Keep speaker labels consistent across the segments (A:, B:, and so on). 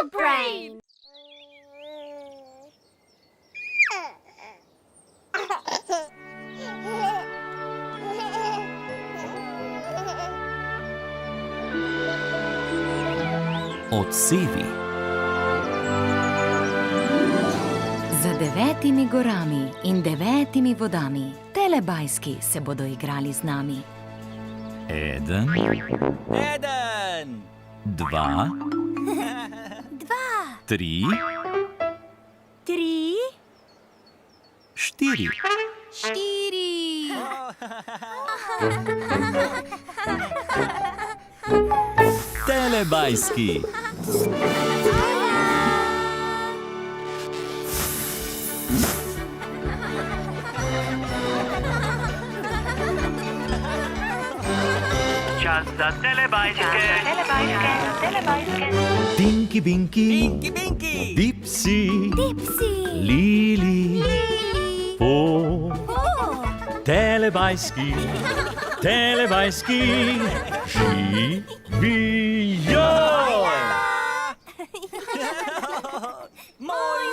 A: Dog brain!
B: Odsevi.
C: Za 9 gorami in 9 vodami Telebajski se bodo igrali z nami.
B: 1, 2, 3, 4. Telebajski.
D: Čas za telebajske.
B: Tinky Binky, Dipsy, Lili, Po. Telebajski, živijo!
D: Moj!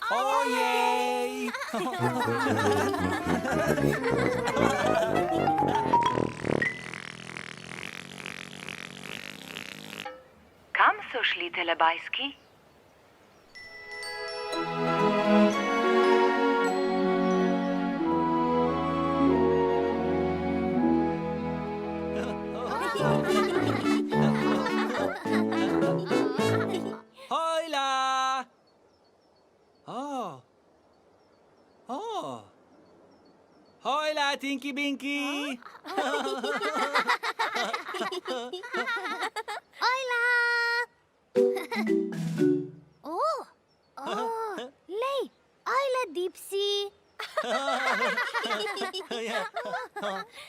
D: Ojej!
C: Kam so šli Telebajski?
D: Hojla! Hojla, Tinky Binky!
A: Lej, ajla Dipsy!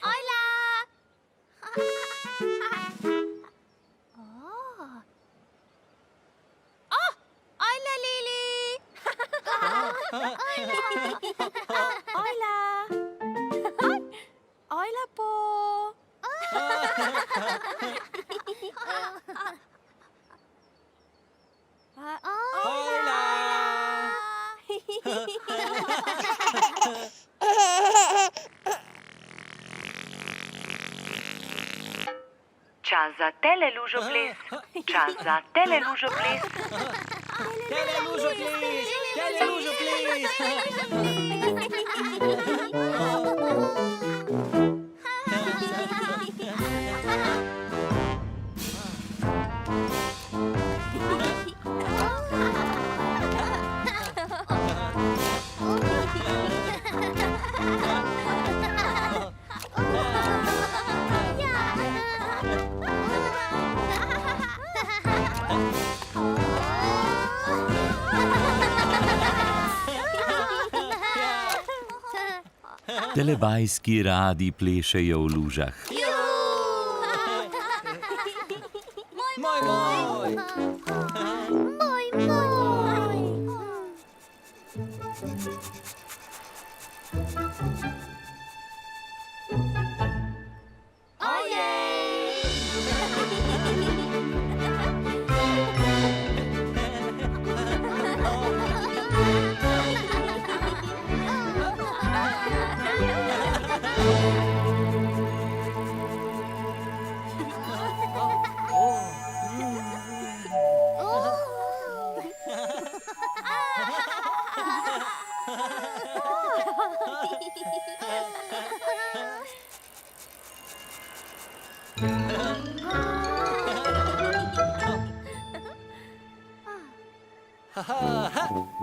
A: Ajla! Ajla Lili! Ajla! Ajla Po!
D: Hojla!
C: Čas za telelužoples.
D: Telelužoples!
B: Telebajski radi plešejo v lužah.
D: Moj!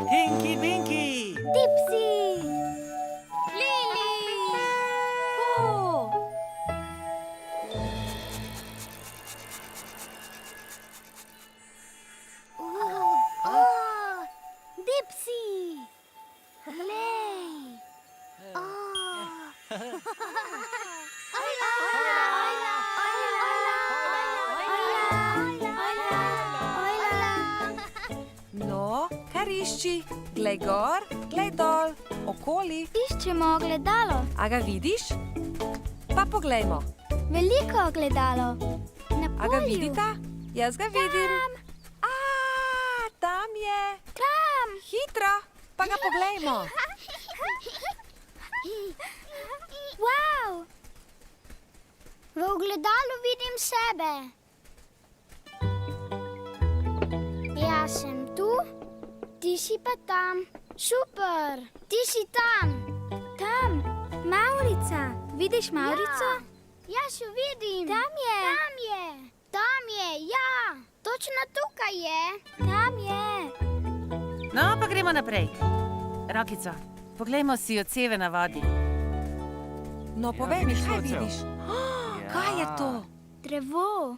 D: Tinky Binky!
A: Dipsy! Lili! Po! Dipsy! Lej!
E: No, kar išči, glej gor, glej dol. okoli.
A: Iščemo ogledalo.
E: A ga vidiš? Pa poglejmo.
A: Veliko ogledalo. Na
E: A ga
A: polju.
E: vidita? Jaz ga vidim. Tam je.
A: Tam.
E: Hitro, pa ga poglejmo.
A: Wow. V ogledalu vidim sebe. Jaz sem tu, ti si pa tam. Super, ti si tam. Tam, Mavrica. Vidiš Mavrico? Ja, jaz jo vidim. Tam je. Tam je. Tam je, ja. Točno tukaj je. Tam je.
F: No, pa gremo naprej. Rokico, poglejmo si odseve na vodi.
E: No, povej mi, kaj vidiš? Kaj je to?
A: Drevo.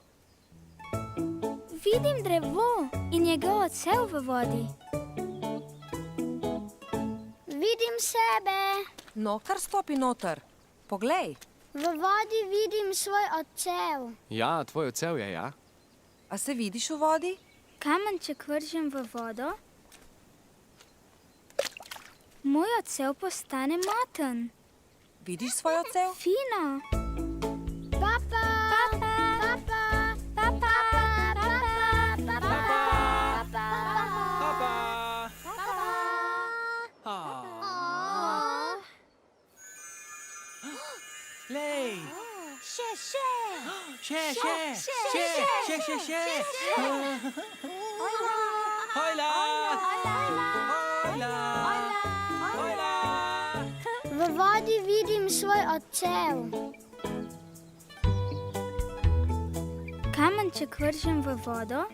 A: Vidim drevo in njegov odsev v vodi. Vidim sebe.
E: No, kar stopi noter. Poglej.
A: V vodi vidim svoj odsev.
G: Ja, tvoj odsev je, ja.
E: A se vidiš v vodi?
A: Kamenček vržem v vodo. Moj odsev postane moten.
E: Vidiš svoj odsev?
A: Fino. Papa. Papa. Papa. Papa. Papa. Papa.
D: Lej!
A: Še.
D: Še! Hojla!
A: V vodi vidim svoj odsev. Kamenček vržem v vodo.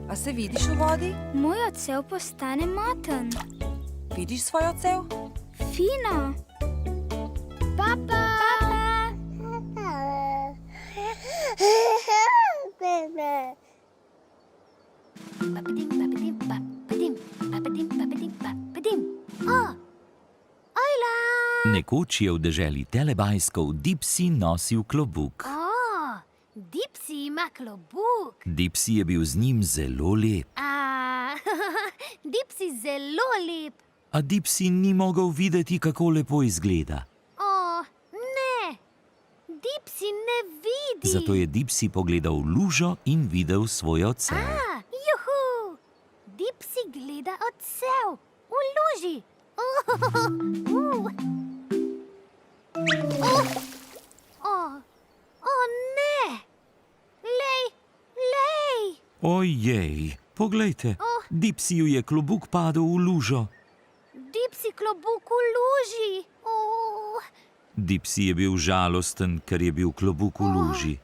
E: A se vidiš v vodi?
A: Moj odsev postane moten.
E: Vidiš svoj odsev?
A: Fino. Papa.
B: Nekoč je v deželi Telebajskov Dipsi nosil klobuk.
A: Dipsi ima klobuk.
B: Dipsi je bil z njim zelo lep.
A: Dipsi zelo lep.
B: A Dipsi ni mogel videti, kako lepo izgleda.
A: Ne. Dipsi ne vidi.
B: Zato je Dipsi pogledal v lužo in videl svoj odsev.
A: Juhu. Dipsi gleda odsev v luži. Ne. Lej.
B: Ojej, poglejte, Dipsiju je klobuk padel v lužo.
A: Dipsi klobuk v luži.
B: Dipsi je bil žalosten, ker je bil klobuk v luži.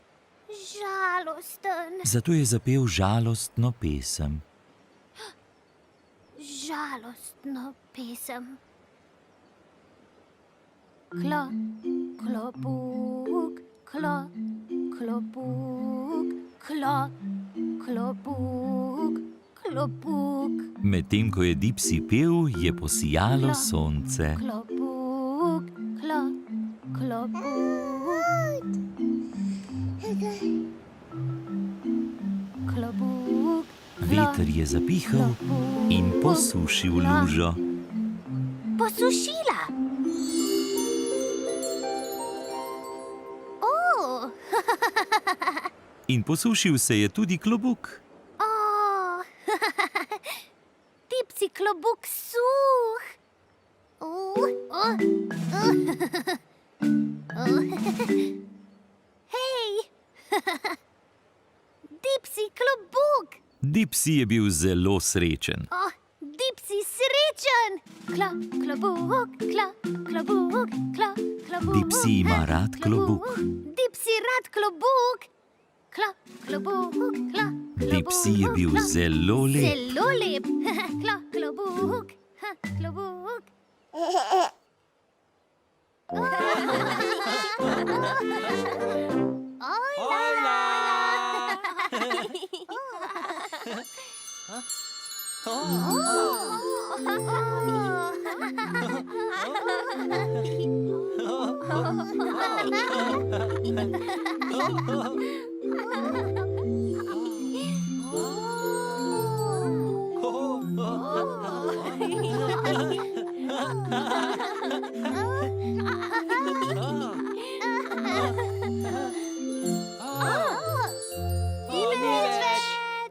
A: Žalosten.
B: Zato je zapel žalostno pesem.
A: Žalostno pesem. Klobuk, klobuk.
B: Medtem ko je Dipsi pel, je posijalo sonce.
A: Klobuk.
B: Veter je zapihal in posušil lužo.
A: Posušila.
B: In posušil se je tudi klobuk.
A: Dipsi klobuk suh. Hej! Dipsi klobuk.
B: Dipsi je bil zelo srečen.
A: Dipsi srečen. Klobuk.
B: Dipsi ima rad klobuk.
A: Dipsi rad klobuk. Klobuk.
B: Dipsi je bil zelo lep.
A: Zelo lep. Klobuk.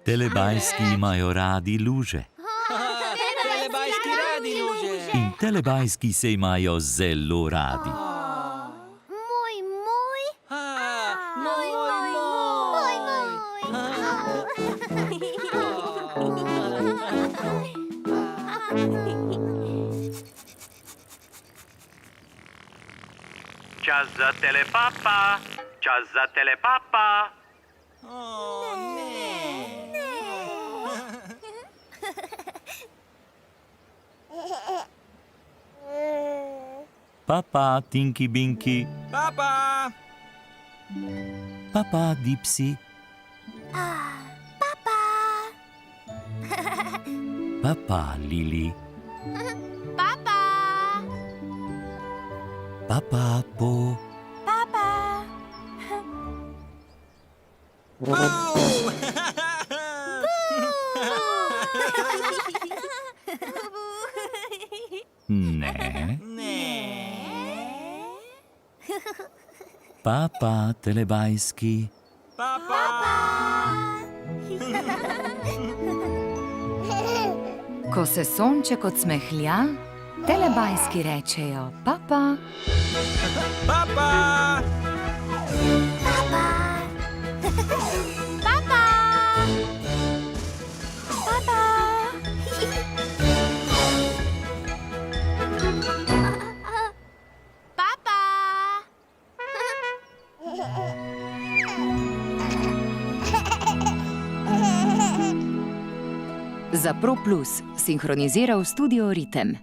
B: Telebajski imajo radi luže.
D: Telebajski radi luže.
B: In telebajski se imajo zelo radi.
A: Moj, moj.
D: Moj.
H: Čas za telepapa, čas za telepapa.
B: Papa, Tinky Binky.
D: Papa.
B: Papa, Dipsy.
A: Papa.
B: Papa, Lili.
A: Papa.
B: Papa, Po.
A: Papa.
B: Ne.
D: Ne.
B: Papa, telebajski.
D: Papa.
C: Ko se sonček odsmehlja, telebajski rečejo papa.
D: Papa.
A: Papa. Papa. Papa. Papa.
C: Za Pro Plus sinhroniziral studio Ritem.